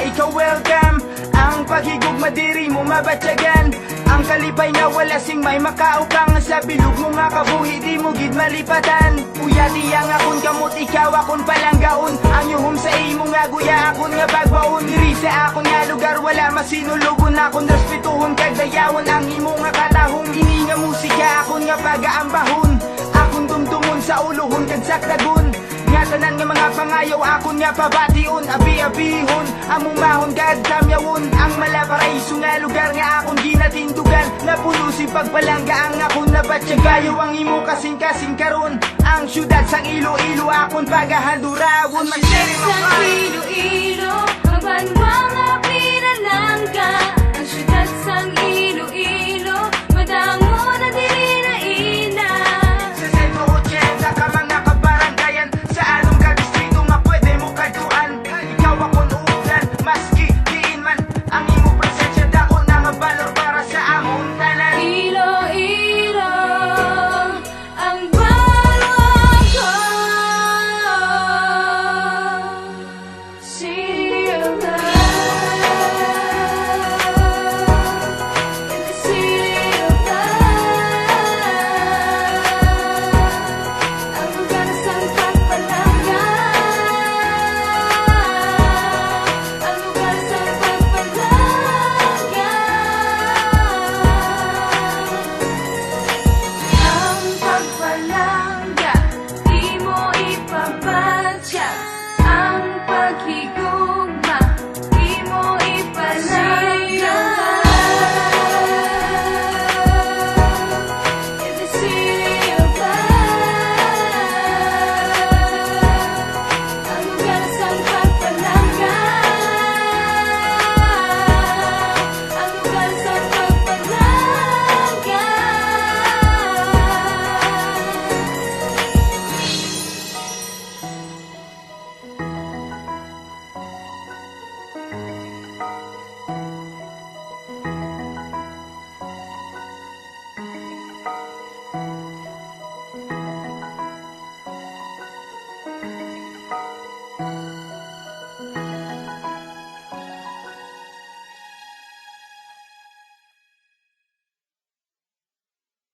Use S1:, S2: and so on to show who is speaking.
S1: Ikaw welcome. Ang paghigugma diri mo mabatyagan. Ang kalipay na wala sing may makaukang. Sa bilog mo nga kabuhi di mo gid malipatan. Uya tiyang akon kamot ikaw akon palanggaon. Ang yuhom sa imo nga guya akon nga bagbaon. Diri sa akon nga lugar wala masinulugon. Akon respetuhon kag dayawon ang imo nga katahong. Ini nga musika akon nga pagaambahon. Akon dumdumon sa uluhon kag sakdagon. Nga tanan nga mga pangayaw akon nga pabation. Abi-abihon among mahon kag kamyawon. Ang malaparaiso nga lugar nga akon ginatindugan. Napuno si pagpalangga ang akon nabatyagayo. Ang imo kasing-kasing karon. Ang syudad sang Iloilo akon pagahandurawon.
S2: Ang sang Iloilo ang banwa mapinalangga. Ang syudad sang Iloilo madamo na dili na ina.
S1: Sa sentro 80 ka mga kabaranggayan. Sa anong ka-distrito nga pwede mo kaduan. Ikaw akon ulan maski diin man. Ang imo presensya dako na nga valor para sa among tanan.
S2: Iloilo ang banwa ko. City of love, in the city of love. Ang lugar sang pagpalangga. Ang lugar sang pagpalangga. Ang pagpalangga di mo ipapadya.